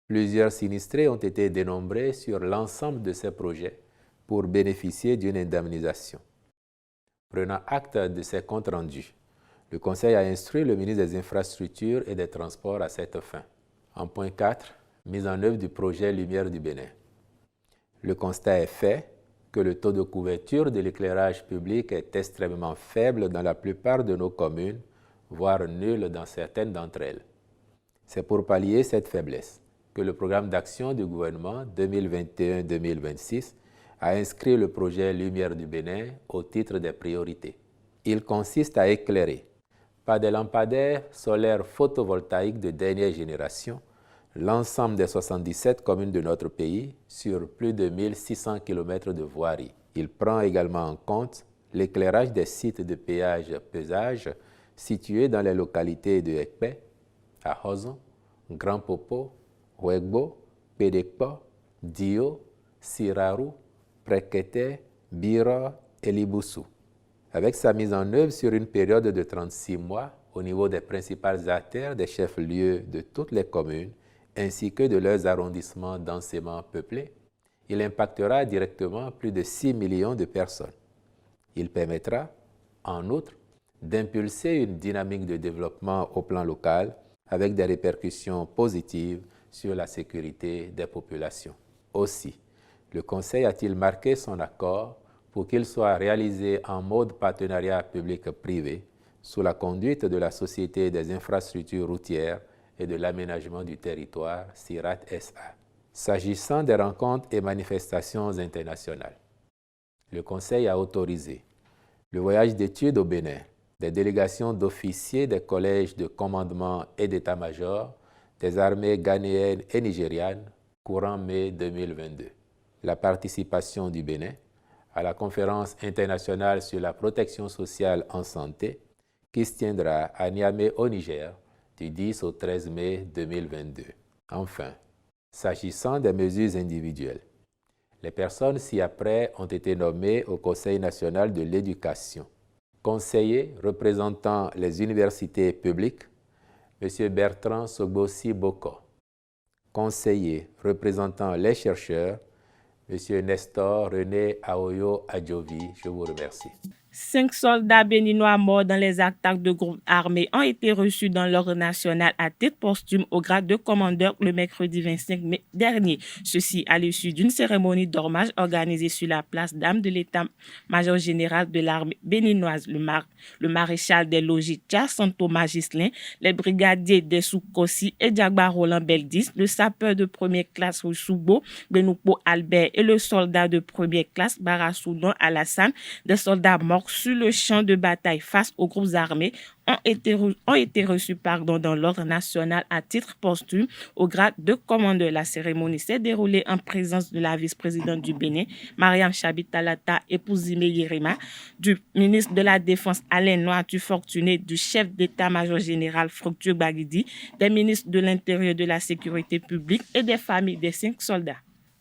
[SPEAKER 8] plusieurs sinistrés ont été dénombrés sur l'ensemble de ces projets pour bénéficier d'une indemnisation. Prenant acte de ces comptes rendus, le Conseil a instruit le ministre des Infrastructures et des Transports à cette fin. En point 4, mise en œuvre du projet Lumière du Bénin. Le constat est fait que le taux de couverture de l'éclairage public est extrêmement faible dans la plupart de nos communes, voire nul dans certaines d'entre elles. C'est pour pallier cette faiblesse que le programme d'action du gouvernement 2021-2026 a inscrit le projet Lumière du Bénin au titre des priorités. Il consiste à éclairer, par des lampadaires solaires photovoltaïques de dernière génération, l'ensemble des 77 communes de notre pays sur plus de 1600 km de voirie. Il prend également en compte l'éclairage des sites de péage-pesage situés dans les localités de Ekpe, Ahozon, Grand Popo, Ouegbo, Pédekpo, Dio, Siraru, Prekete, Bira et Liboussou. Avec sa mise en œuvre sur une période de 36 mois au niveau des principales artères des chefs-lieux de toutes les communes, ainsi que de leurs arrondissements densément peuplés, il impactera directement plus de 6 millions de personnes. Il permettra, en outre, d'impulser une dynamique de développement au plan local avec des répercussions positives sur la sécurité des populations. Aussi, le Conseil a-t-il marqué son accord pour qu'il soit réalisé en mode partenariat public-privé sous la conduite de la Société des infrastructures routières et de l'aménagement du territoire, SIRAT SA. S'agissant des rencontres et manifestations internationales, le Conseil a autorisé le voyage d'études au Bénin des délégations d'officiers des collèges de commandement et d'état-major des armées ghanéennes et nigérianes courant mai 2022. La participation du Bénin à la conférence internationale sur la protection sociale en santé qui se tiendra à Niamey au Niger du 10 au 13 mai 2022. Enfin, s'agissant des mesures individuelles, les personnes ci-après ont été nommées au Conseil national de l'éducation. Conseiller représentant les universités publiques, M. Bertrand Sogbosi Boko. Conseiller représentant les chercheurs, M. Nestor René Aoyo Adjovi. Je vous remercie.
[SPEAKER 2] 5 soldats béninois morts dans les attaques de groupes armés ont été reçus dans l'ordre national à titre posthume au grade de commandeur le mercredi 25 mai dernier. Ceci à l'issue d'une cérémonie d'hommage organisée sur la place d'armes de l'état-major général de l'armée béninoise, le maréchal des logis Tcha Santo Magislin, les brigadiers des Soukossi et Diagba Roland Beldis, le sapeur de première classe Soubo Benoupo Albert et le soldat de première classe Barasoudon Alassane, des soldats morts sur le champ de bataille face aux groupes armés ont été reçus dans l'ordre national à titre posthume au grade de commandeur. La cérémonie s'est déroulée en présence de la vice-présidente du Bénin, Mariam Chabitalata, épouse Yerima, du ministre de la Défense Alain Noatu Fortuné, du chef d'état-major général Fructueux Baguidi, des ministres de l'Intérieur, de la Sécurité publique et des familles des 5 soldats.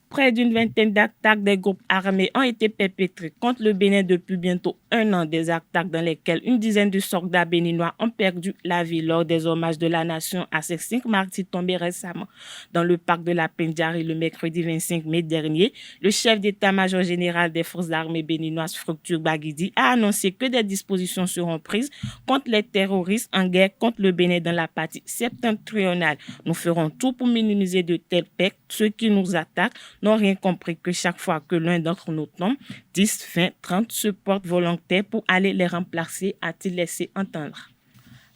[SPEAKER 2] Près d'une vingtaine d'attaques des groupes armés ont été perpétrées contre le Bénin depuis bientôt 1 an, des attaques dans lesquelles une dizaine de soldats béninois ont perdu la vie lors des hommages de la nation à ces 5 martyrs tombés récemment dans le parc de la Pendjari le mercredi 25 mai dernier. Le chef d'état-major général des forces armées béninoises, Fructueux Baguidi, a annoncé que des dispositions seront prises contre les terroristes en guerre contre le Bénin dans la partie septentrionale. Nous ferons tout pour minimiser de tels pertes. Ceux qui nous attaquent n'ont rien compris que chaque fois que l'un d'entre nous tombe, 10, 20, 30 se portent volontaires pour aller les remplacer, a-t-il laissé entendre.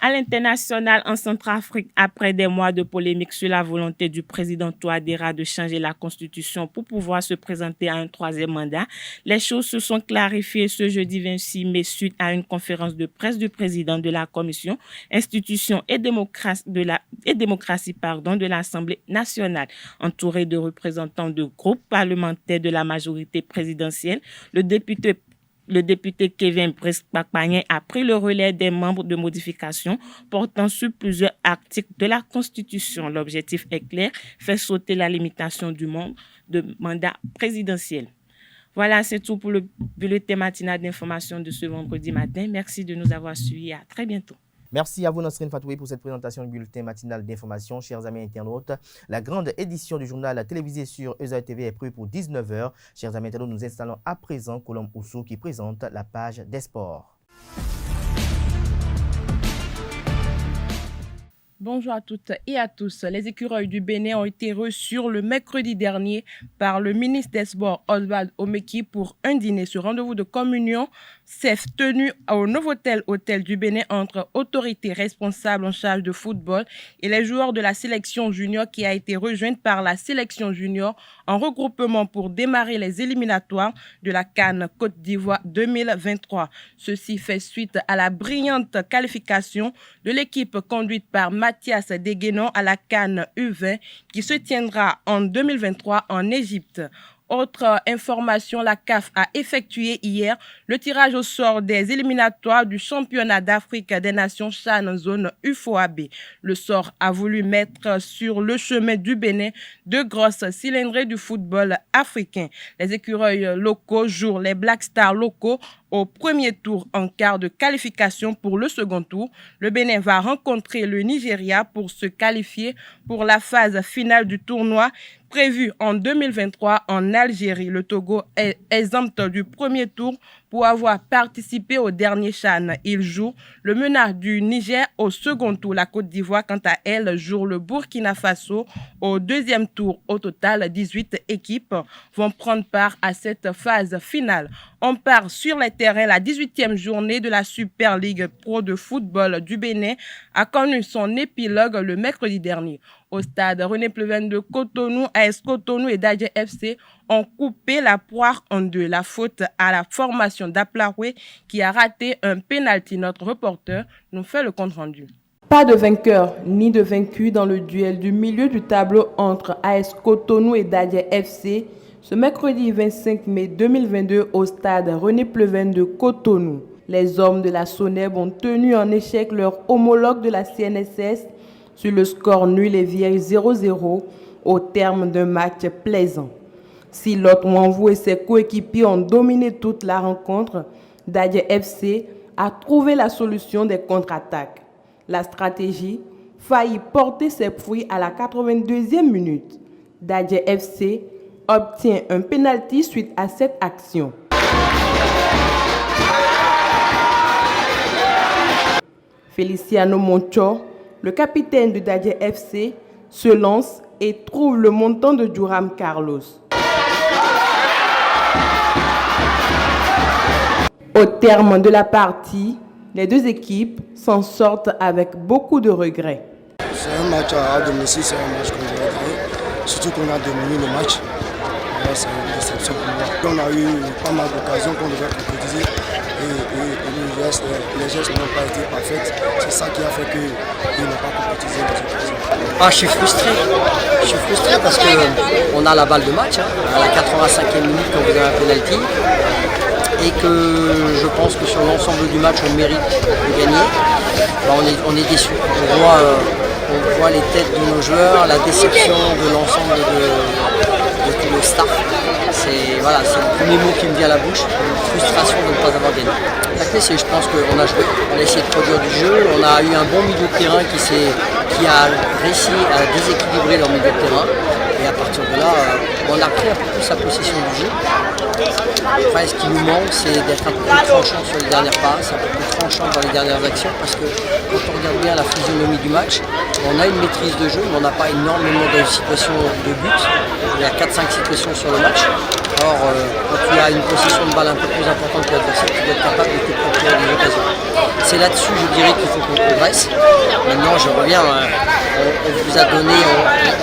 [SPEAKER 2] À l'international, en Centrafrique, après des mois de polémique sur la volonté du président Touadéra de changer la constitution pour pouvoir se présenter à un 3e mandat, les choses se sont clarifiées ce jeudi 26 mai suite à une conférence de presse du président de la Commission Institutions et démocratie de l'Assemblée nationale. Entouré de représentants de groupes parlementaires de la majorité présidentielle, le député Kevin Brice-Pakpagnen a pris le relais des membres de modification portant sur plusieurs articles de la Constitution. L'objectif est clair, faire sauter la limitation du nombre de mandats présidentiels. Voilà, c'est tout pour le bulletin matinal d'information de ce vendredi matin. Merci de nous avoir suivis. À très bientôt.
[SPEAKER 1] Merci à vous, Nasrine Fatoui, pour cette présentation du bulletin matinal d'information. Chers amis internautes, la grande édition du journal télévisé sur EZA TV est prévue pour 19h. Chers amis internautes, nous installons à présent Colombe Oussou qui présente la page des sports.
[SPEAKER 9] Bonjour à toutes et à tous. Les écureuils du Bénin ont été reçus le mercredi dernier par le ministre des Sports Oswald Omeki pour un dîner. Ce rendez-vous de communion s'est tenu au Novotel Hôtel du Bénin entre autorités responsables en charge de football et les joueurs de la sélection junior qui a été rejointe par la sélection junior en regroupement pour démarrer les éliminatoires de la CAN Côte d'Ivoire 2023. Ceci fait suite à la brillante qualification de l'équipe conduite par Mathias Deguenon à la CAN U20 qui se tiendra en 2023 en Égypte. Autre information, la CAF a effectué hier le tirage au sort des éliminatoires du championnat d'Afrique des Nations CHAN zone UFOAB. Le sort a voulu mettre sur le chemin du Bénin de grosses cylindrées du football africain. Les écureuils locaux jouent les Black Stars locaux au premier tour en quart de qualification pour le second tour. Le Bénin va rencontrer le Nigeria pour se qualifier pour la phase finale du tournoi prévu en 2023 en Algérie. Le Togo est exempt du premier tour pour avoir participé au dernier CHAN. Il joue le meneur du Niger au second tour. La Côte d'Ivoire, quant à elle, joue le Burkina Faso au deuxième tour. Au total, 18 équipes vont prendre part à cette phase finale. On part sur les terrains. La 18e journée de la Super League Pro de football du Bénin a connu son épilogue le mercredi dernier. Au stade René Pleven de Cotonou, AS Cotonou et Dadje FC ont coupé la poire en deux. La faute à la formation d'Aplaoué qui a raté un pénalty. Notre reporter nous fait le compte-rendu. Pas de vainqueur ni de vaincu dans le duel du milieu du tableau entre AS Cotonou et Dadje FC ce mercredi 25 mai 2022 au stade René Pleven de Cotonou. Les hommes de la SONEB ont tenu en échec leur homologue de la CNSS sur le score nul et vieille 0-0 au terme d'un match plaisant. Si l'autre Wanvou et ses coéquipiers ont dominé toute la rencontre, Dadje FC a trouvé la solution des contre-attaques. La stratégie faillit porter ses fruits à la 82e minute. Dadje FC obtient un pénalty suite à cette action. Feliciano Moncho, le capitaine de Dadje FC, se lance et trouve le montant de Duram Carlos. Au terme de la partie, les deux équipes s'en sortent avec beaucoup de regrets.
[SPEAKER 10] C'est un match à domicile, c'est un match qu'on devrait gagner. Surtout qu'on a dominé le match. C'est une déception pour moi. On a eu pas mal d'occasions qu'on devrait concrétiser. Les gestes n'ont pas été parfaits. C'est ça qui a fait qu'ils n'ont pas concrétisé les occasions.
[SPEAKER 11] Je suis frustré. Je suis frustré parce qu'on a la balle de match. À la 85e minute, quand vous avez un penalty. Et que je pense que sur l'ensemble du match, on mérite de gagner. On est déçus. On voit les têtes de nos joueurs, la déception de l'ensemble de tout le staff. C'est le premier mot qui me vient à la bouche, une frustration de ne pas avoir gagné. La clé, c'est je pense qu'on a joué, on a essayé de produire du jeu, on a eu un bon milieu de terrain qui a réussi à déséquilibrer leur milieu de terrain. Et à partir de là, on a pris un peu plus la possession du jeu. Après, ce qui nous manque, c'est d'être un peu plus tranchant sur les dernières passes, un peu plus tranchant dans les dernières actions, parce que quand on regarde bien la physionomie du match, on a une maîtrise de jeu, mais on n'a pas énormément de situations de but. Il y a 4-5 situations sur le match. Or, quand tu as une possession de balle un peu plus importante que l'adversaire, tu dois être capable de te procurer des occasions. C'est là-dessus, je dirais, qu'il faut qu'on progresse. Maintenant, je reviens, on vous a donné,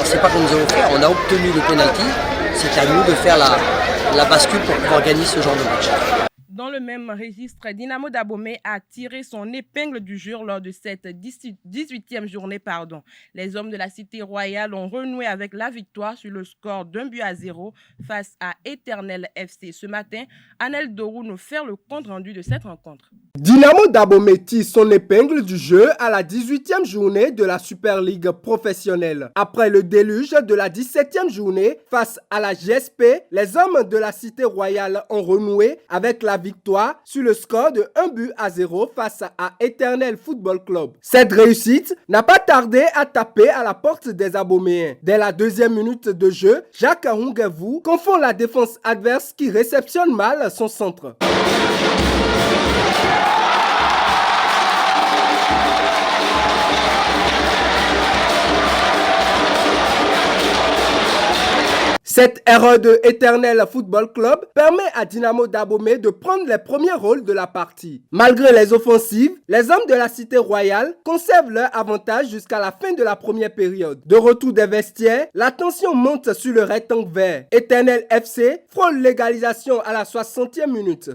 [SPEAKER 11] c'est pas qu'on nous a offert, on a obtenu le penalty. C'est à nous de faire la bascule pour pouvoir gagner ce genre de match.
[SPEAKER 9] Dans le même registre, Dynamo Dabomey a tiré son épingle du jeu lors de cette 18e journée. Les hommes de la Cité Royale ont renoué avec la victoire sur le score d'1-0 face à Éternel FC. Ce matin, Anel Dorou nous fait le compte-rendu de cette rencontre.
[SPEAKER 12] Dynamo Dabomey tire son épingle du jeu à la 18e journée de la Super League professionnelle. Après le déluge de la 17e journée face à la GSP, les hommes de la Cité Royale ont renoué avec la victoire sur le score de 1-0 face à Éternel Football Club. Cette réussite n'a pas tardé à taper à la porte des Aboméens. Dès la 2e minute de jeu, Jacques Arungevou confond la défense adverse qui réceptionne mal son centre. Cette erreur de Éternel Football Club permet à Dynamo Dabomey de prendre les premiers rôles de la partie. Malgré les offensives, les hommes de la Cité Royale conservent leur avantage jusqu'à la fin de la première période. De retour des vestiaires, la tension monte sur le rectangle vert. Éternel FC frôle l'égalisation à la 60e minute.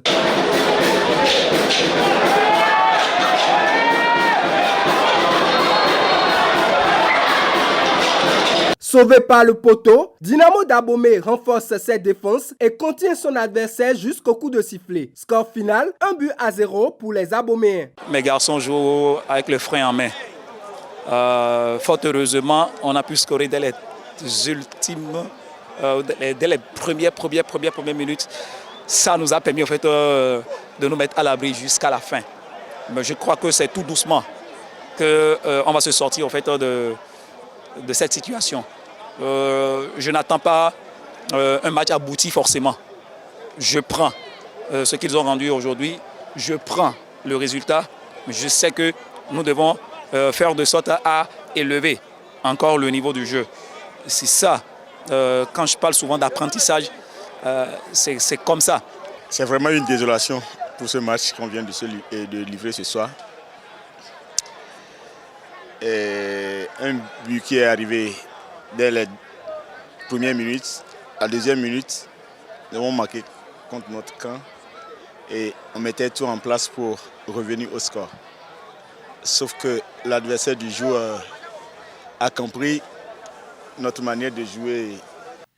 [SPEAKER 12] Sauvé par le poteau, Dynamo Dabomey renforce ses défenses et contient son adversaire jusqu'au coup de sifflet. Score final, 1-0 pour les Aboméens.
[SPEAKER 13] Mes garçons jouent avec le frein en main. Fort heureusement, on a pu scorer dès les premières minutes. ça nous a permis en fait, de nous mettre à l'abri jusqu'à la fin. Mais je crois que c'est tout doucement qu'on va se sortir en fait, de cette situation. Je n'attends pas un match abouti forcément. Je prends ce qu'ils ont rendu aujourd'hui, je prends le résultat, mais je sais que nous devons faire de sorte à élever encore le niveau du jeu. C'est ça, quand je parle souvent d'apprentissage, c'est comme ça.
[SPEAKER 14] C'est vraiment une désolation pour ce match qu'on vient de livrer ce soir. Et un but qui est arrivé dès les premières minutes. À la deuxième minute, nous avons marqué contre notre camp et on mettait tout en place pour revenir au score. Sauf que l'adversaire du joueur a compris notre manière de jouer.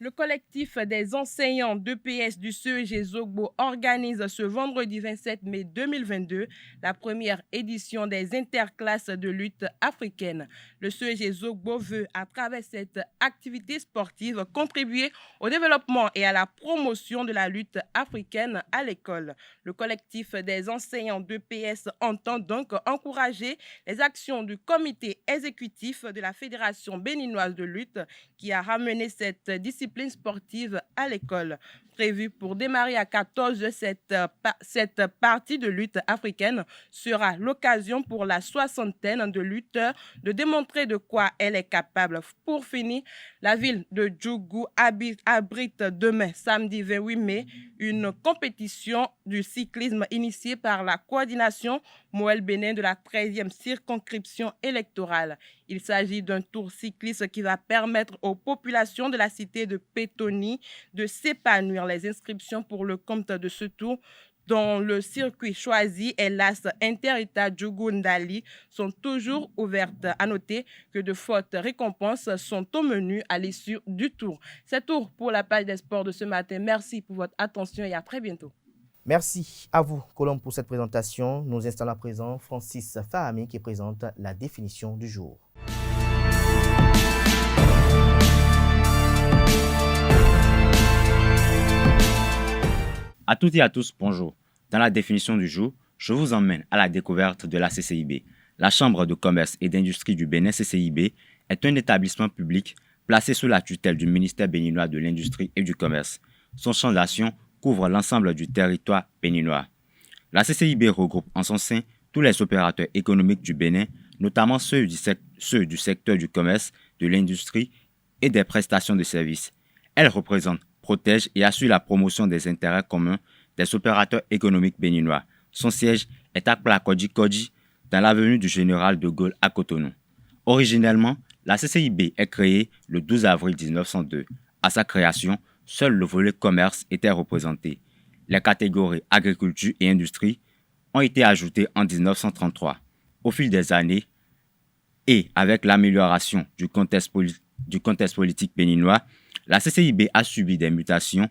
[SPEAKER 9] Le collectif des enseignants d'EPS du CEG Zogbo organise ce vendredi 27 mai 2022 la première édition des interclasses de lutte africaine. Le CEG Zogbo veut, à travers cette activité sportive, contribuer au développement et à la promotion de la lutte africaine à l'école. Le collectif des enseignants d'EPS entend donc encourager les actions du comité exécutif de la Fédération béninoise de lutte qui a ramené cette discipline sportive à l'école. Prévue pour démarrer à 14h, cette partie de lutte africaine sera l'occasion pour la soixantaine de lutteurs de démontrer de quoi elle est capable. Pour finir, la ville de Djougou abrite demain, samedi 28 mai, une compétition du cyclisme initiée par la coordination Moël Bénin de la 13e circonscription électorale. Il s'agit d'un tour cycliste qui va permettre aux populations de la cité de Pétoni de s'épanouir. Les inscriptions pour le compte de ce tour dont le circuit choisi est l'As Inter-État Djougou-Ndali sont toujours ouvertes. À noter que de fortes récompenses sont au menu à l'issue du tour. C'est tout pour la page des sports de ce matin. Merci pour votre attention et à très bientôt.
[SPEAKER 1] Merci à vous, Colombe, pour cette présentation. Nous installons à présent Francis Fahami qui présente la définition du jour.
[SPEAKER 4] À toutes et à tous, bonjour. Dans la définition du jour, je vous emmène à la découverte de la CCIB. La Chambre de commerce et d'industrie du Bénin, CCIB, est un établissement public placé sous la tutelle du ministère béninois de l'Industrie et du Commerce. Son champ d'action couvre l'ensemble du territoire béninois. La CCIB regroupe en son sein tous les opérateurs économiques du Bénin, notamment ceux du secteur du commerce, de l'industrie et des prestations de services. Elle représente, protège et assure la promotion des intérêts communs des opérateurs économiques béninois. Son siège est à Plakodji-Kodji, dans l'avenue du Général de Gaulle à Cotonou. Originellement, la CCIB est créée le 12 avril 1902. À sa création, seul le volet commerce était représenté. Les catégories agriculture et industrie ont été ajoutées en 1933. Au fil des années, et avec l'amélioration du contexte politique béninois, la CCIB a subi des mutations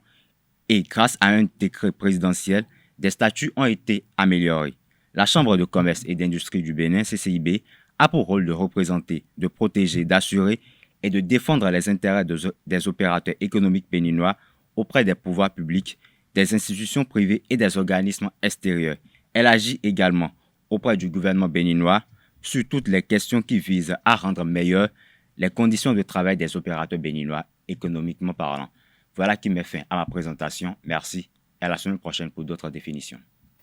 [SPEAKER 4] et grâce à un décret présidentiel, des statuts ont été améliorés. La Chambre de commerce et d'industrie du Bénin, CCIB, a pour rôle de représenter, de protéger, d'assurer et de défendre les intérêts des opérateurs économiques béninois auprès des pouvoirs publics, des institutions privées et des organismes extérieurs. Elle agit également auprès du gouvernement béninois sur toutes les questions qui visent à rendre meilleures les conditions de travail des opérateurs béninois économiquement parlant. Voilà qui met fin à ma présentation. Merci et à la semaine prochaine pour d'autres définitions.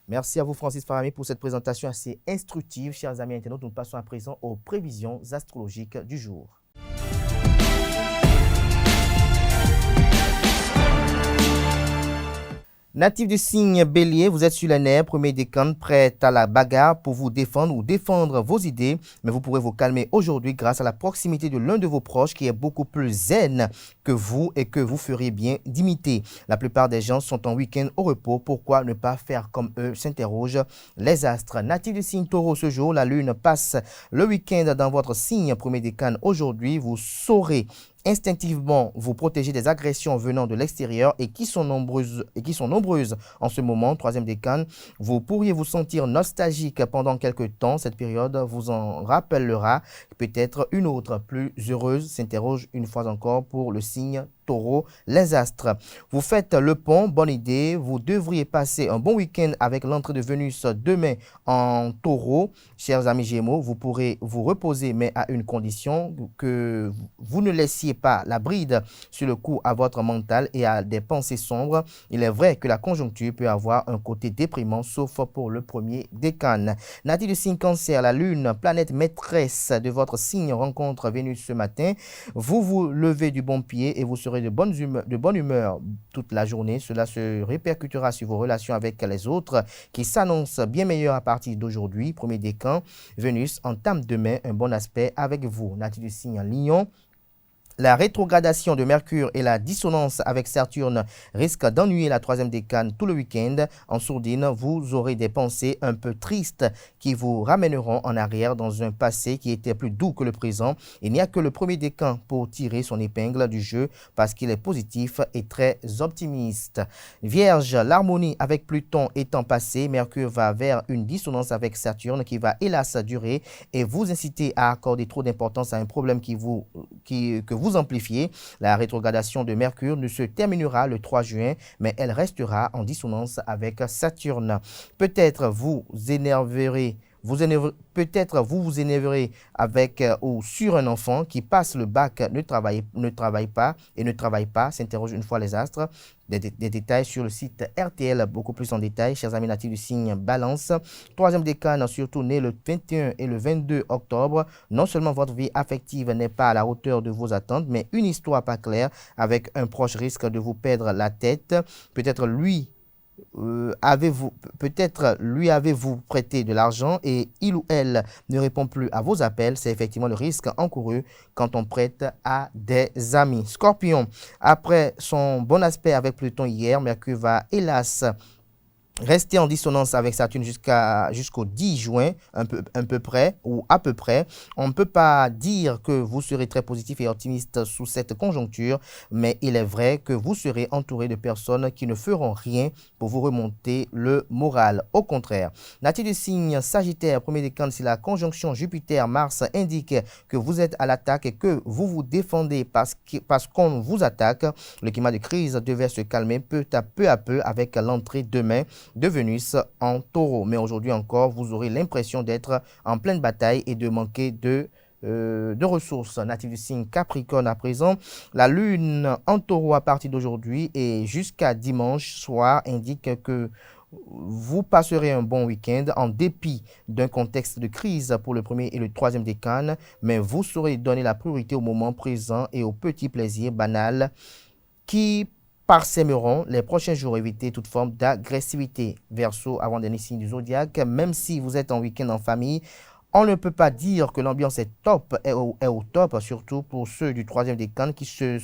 [SPEAKER 1] Merci à vous, Francis Fahami, pour cette présentation assez instructive. Chers amis internautes, nous passons à présent aux prévisions astrologiques du jour. Natif du signe Bélier, vous êtes sur les nerfs, premier décan, prêt à la bagarre pour vous défendre ou défendre vos idées. Mais vous pourrez vous calmer aujourd'hui grâce à la proximité de l'un de vos proches qui est beaucoup plus zen que vous et que vous feriez bien d'imiter. La plupart des gens sont en week-end au repos. Pourquoi ne pas faire comme eux, s'interrogent les astres. Natif du signe Taureau, ce jour, la lune passe le week-end dans votre signe, premier décan. Aujourd'hui, vous saurez instinctivement vous protéger des agressions venant de l'extérieur et qui sont nombreuses en ce moment. Troisième décan, vous pourriez vous sentir nostalgique pendant quelques temps. Cette période vous en rappellera. Peut-être une autre plus heureuse s'interroge une fois encore pour le signe Taureau, les astres. Vous faites le pont, bonne idée. Vous devriez passer un bon week-end avec l'entrée de Vénus demain en Taureau. Chers amis Gémeaux, vous pourrez vous reposer, mais à une condition, que vous ne laissiez pas la bride sur le coup à votre mental et à des pensées sombres. Il est vrai que la conjoncture peut avoir un côté déprimant, sauf pour le premier décan. Natif du signe Cancer, la Lune, planète maîtresse de votre signe, rencontre Vénus ce matin. Vous vous levez du bon pied et vous serez de bonne humeur toute la journée. Cela se répercutera sur vos relations avec les autres qui s'annoncent bien meilleures à partir d'aujourd'hui. Premier décan, Vénus entame demain un bon aspect avec vous. Natif du signe Lion, la rétrogradation de Mercure et la dissonance avec Saturne risquent d'ennuyer la troisième décane tout le week-end. En sourdine, vous aurez des pensées un peu tristes qui vous ramèneront en arrière dans un passé qui était plus doux que le présent. Il n'y a que le premier décan pour tirer son épingle du jeu parce qu'il est positif et très optimiste. Vierge, l'harmonie avec Pluton étant passée, Mercure va vers une dissonance avec Saturne qui va hélas durer et vous inciter à accorder trop d'importance à un problème que vous amplifiez. La rétrogradation de Mercure ne se terminera le 3 juin, mais elle restera en dissonance avec Saturne. Peut-être vous vous énerverez avec ou sur un enfant qui passe le bac, ne travaille pas, s'interroge une fois les astres. Des détails sur le site RTL, beaucoup plus en détail. Chers amis natifs du signe Balance, troisième décane, surtout né le 21 et le 22 octobre. Non seulement votre vie affective n'est pas à la hauteur de vos attentes, mais une histoire pas claire avec un proche risque de vous perdre la tête. Peut-être lui avez-vous prêté de l'argent et il ou elle ne répond plus à vos appels. C'est effectivement le risque encouru quand on prête à des amis. Scorpion, après son bon aspect avec Pluton hier, Mercure va hélas rester en dissonance avec Saturne jusqu'au 10 juin, à peu près. On ne peut pas dire que vous serez très positif et optimiste sous cette conjoncture, mais il est vrai que vous serez entouré de personnes qui ne feront rien pour vous remonter le moral. Au contraire, natif du signe Sagittaire, premier décan, si la conjonction Jupiter-Mars indique que vous êtes à l'attaque et que vous vous défendez parce qu'on vous attaque, le climat de crise devait se calmer peu à peu avec l'entrée demain de Vénus en Taureau. Mais aujourd'hui encore, vous aurez l'impression d'être en pleine bataille et de manquer de ressources. Natif du signe Capricorne à présent, la Lune en Taureau à partir d'aujourd'hui et jusqu'à dimanche soir indique que vous passerez un bon week-end en dépit d'un contexte de crise pour le premier et le troisième décan, mais vous saurez donner la priorité au moment présent et aux petits plaisirs banals qui parsèmeront les prochains jours. Évitez toute forme d'agressivité. Verseau, avant-dernier signe du zodiaque, même si vous êtes en week-end en famille, on ne peut pas dire que l'ambiance est au top, surtout pour ceux du troisième décan qui se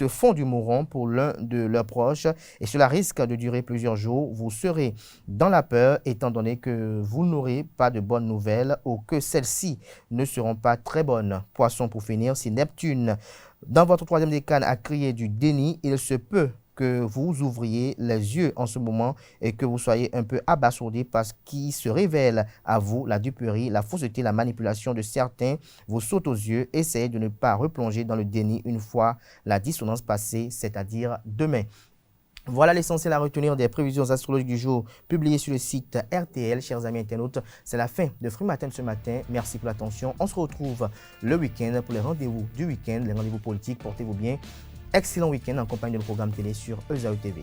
[SPEAKER 1] font du mouron pour l'un de leurs proches et cela risque de durer plusieurs jours. Vous serez dans la peur étant donné que vous n'aurez pas de bonnes nouvelles ou que celles-ci ne seront pas très bonnes. Poisson, pour finir, si Neptune dans votre troisième décan a crié du déni, il se peut que vous ouvriez les yeux en ce moment et que vous soyez un peu abasourdi parce qu'il se révèle à vous la duperie, la fausseté, la manipulation de certains vous saute aux yeux. Essayez de ne pas replonger dans le déni une fois la dissonance passée, c'est-à-dire demain. Voilà l'essentiel à retenir des prévisions astrologiques du jour publiées sur le site RTL. Chers amis internautes, c'est la fin de Free Matin ce matin. Merci pour l'attention. On se retrouve le week-end pour les rendez-vous du week-end, les rendez-vous politiques. Portez-vous bien. Excellent week-end en compagnie de nos programmes télé sur ESAE TV.